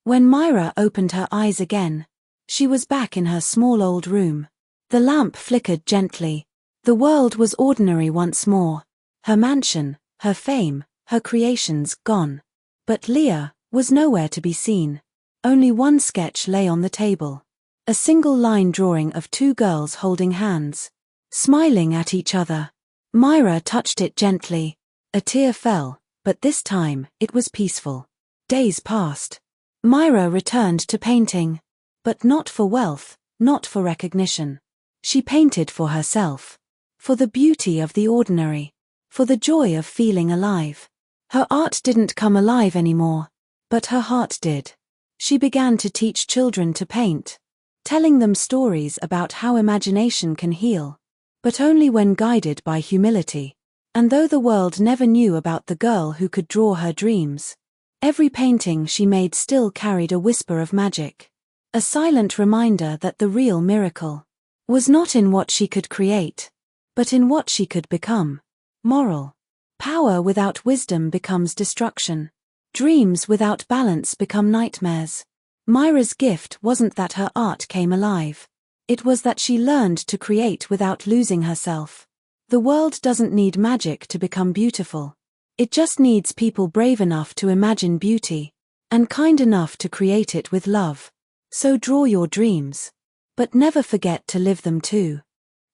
When Mira opened her eyes again, she was back in her small old room. The lamp flickered gently. The world was ordinary once more. Her mansion, her fame, her creations gone. But Leah was nowhere to be seen. Only one sketch lay on the table. A single line drawing of two girls holding hands, smiling at each other. Mira touched it gently. A tear fell, but this time it was peaceful. Days passed. Mira returned to painting. But not for wealth, not for recognition. She painted for herself. For the beauty of the ordinary. For the joy of feeling alive. Her art didn't come alive anymore, but her heart did. She began to teach children to paint, telling them stories about how imagination can heal, but only when guided by humility. And though the world never knew about the girl who could draw her dreams, every painting she made still carried a whisper of magic. A silent reminder that the real miracle was not in what she could create, but in what she could become. Moral. Power without wisdom becomes destruction. Dreams without balance become nightmares. Mira's gift wasn't that her art came alive. It was that she learned to create without losing herself. The world doesn't need magic to become beautiful. It just needs people brave enough to imagine beauty, and kind enough to create it with love. So draw your dreams, but never forget to live them too.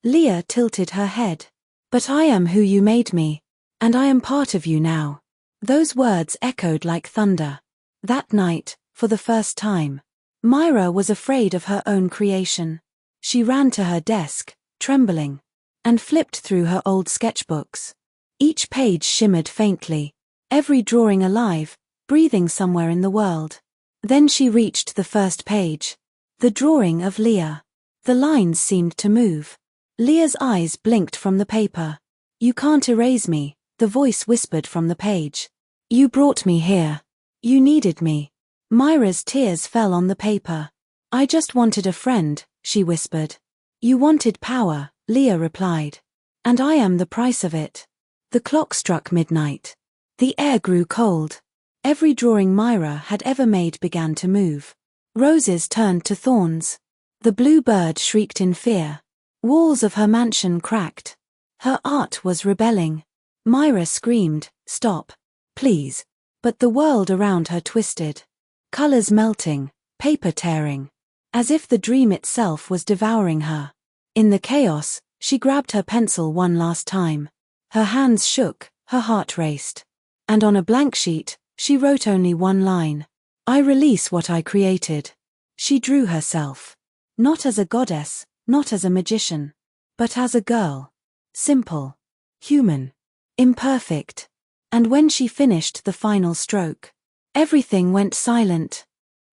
Leah tilted her head. But I am who you made me, and I am part of you now. Those words echoed like thunder. That night, for the first time, Mira was afraid of her own creation. She ran to her desk, trembling, and flipped through her old sketchbooks. Each page shimmered faintly, every drawing alive, breathing somewhere in the world. Then she reached the first page. The drawing of Leah. The lines seemed to move. Leah's eyes blinked from the paper. You can't erase me, the voice whispered from the page. You brought me here. You needed me. Mira's tears fell on the paper. I just wanted a friend, she whispered. You wanted power, Leah replied. And I am the price of it. The clock struck midnight. The air grew cold. Every drawing Mira had ever made began to move. Roses turned to thorns. The blue bird shrieked in fear. Walls of her mansion cracked. Her art was rebelling. Mira screamed, stop, please. But the world around her twisted. Colors melting, paper tearing. As if the dream itself was devouring her. In the chaos, she grabbed her pencil one last time. Her hands shook, her heart raced. And on a blank sheet, she wrote only one line. I release what I created. She drew herself. Not as a goddess, not as a magician, but as a girl. Simple. Human. Imperfect. And when she finished the final stroke, everything went silent.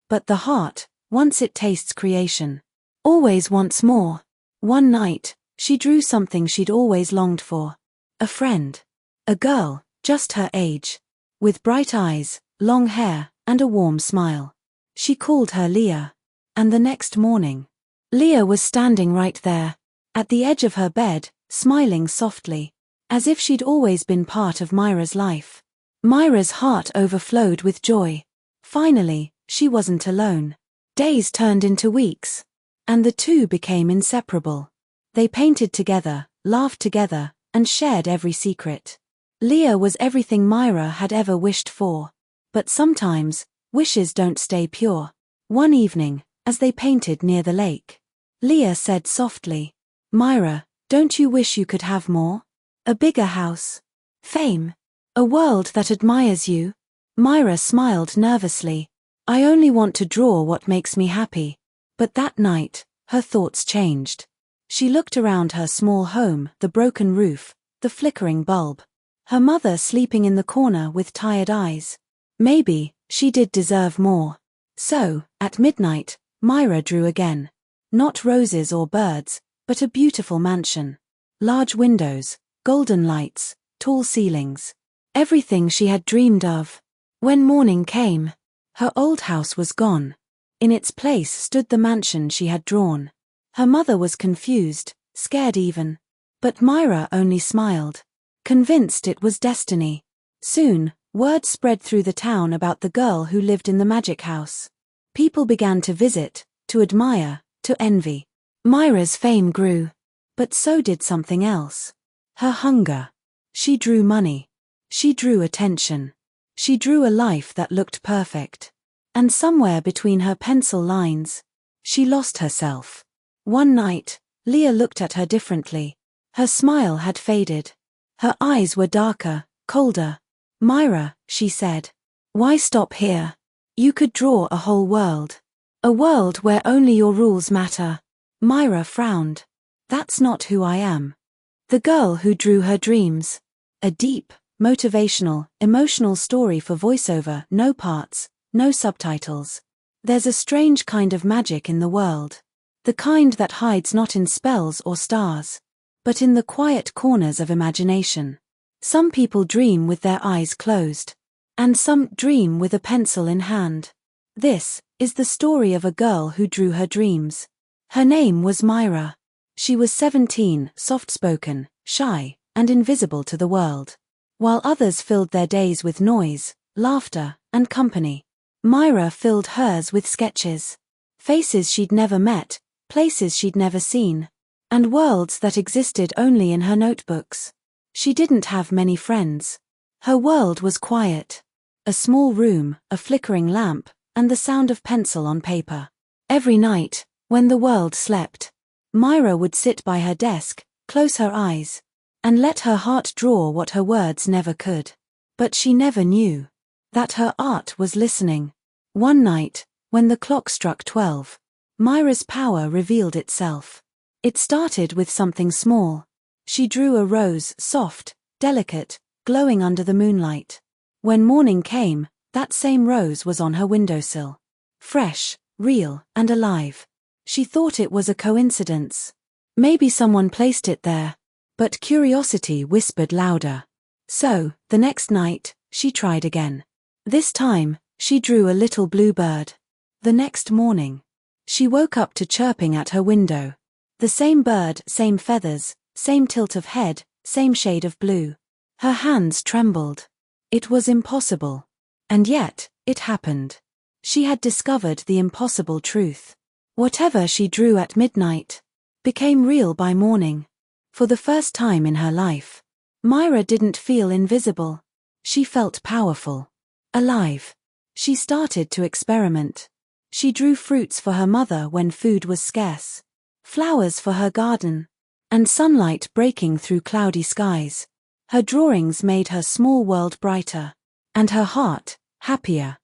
But the heart, once it tastes creation, always wants more. One night, she drew something she'd always longed for. A friend. A girl, just her age. With bright eyes, long hair, and a warm smile. She called her Leah. And the next morning, Leah was standing right there, at the edge of her bed, smiling softly, as if she'd always been part of Mira's life. Mira's heart overflowed with joy. Finally, she wasn't alone. Days turned into weeks, and the two became inseparable. They painted together, laughed together, and shared every secret. Leah was everything Mira had ever wished for. But sometimes, wishes don't stay pure. One evening, as they painted near the lake, Leah said softly, Mira, don't you wish you could have more? A bigger house? Fame? A world that admires you? Mira smiled nervously. I only want to draw what makes me happy. But that night, her thoughts changed. She looked around her small home, the broken roof, the flickering bulb. Her mother sleeping in the corner with tired eyes. Maybe, she did deserve more. So, at midnight, Mira drew again. Not roses or birds, but a beautiful mansion. Large windows, golden lights, tall ceilings. Everything she had dreamed of. When morning came, her old house was gone. In its place stood the mansion she had drawn. Her mother was confused, scared even. But Mira only smiled, convinced it was destiny. Soon, word spread through the town about the girl who lived in the magic house. People began to visit, to admire, to envy. Mira's fame grew. But so did something else. Her hunger. She drew money. She drew attention. She drew a life that looked perfect. And somewhere between her pencil lines, she lost herself. One night, Leah looked at her differently. Her smile had faded. Her eyes were darker, colder. "Mira," she said, "why stop here? You could draw a whole world. A world where only your rules matter." Mira frowned. "That's not who I am." The girl who drew her dreams. A deep, motivational, emotional story for voiceover, no parts, no subtitles. There's a strange kind of magic in the world. The kind that hides not in spells or stars, but in the quiet corners of imagination. Some people dream with their eyes closed, and some dream with a pencil in hand. This is the story of a girl who drew her dreams. Her name was Mira. She was 17, soft-spoken, shy, and invisible to the world. While others filled their days with noise, laughter, and company, Mira filled hers with sketches. Faces she'd never met, places she'd never seen, and worlds that existed only in her notebooks. She didn't have many friends. Her world was quiet. A small room, a flickering lamp, and the sound of pencil on paper. Every night, when the world slept, Mira would sit by her desk, close her eyes, and let her heart draw what her words never could. But she never knew that her art was listening. One night, when the clock struck 12, Mira's power revealed itself. It started with something small. She drew a rose, soft, delicate, glowing under the moonlight. When morning came, that same rose was on her windowsill. Fresh, real, and alive. She thought it was a coincidence. Maybe someone placed it there. But curiosity whispered louder. So, the next night, she tried again. This time, she drew a little blue bird. The next morning, she woke up to chirping at her window. The same bird, same feathers, same tilt of head, same shade of blue. Her hands trembled. It was impossible. And yet, it happened. She had discovered the impossible truth. Whatever she drew at midnight became real by morning. For the first time in her life, Mira didn't feel invisible. She felt powerful. Alive. She started to experiment. She drew fruits for her mother when food was scarce, flowers for her garden, and sunlight breaking through cloudy skies. Her drawings made her small world brighter, and her heart happier.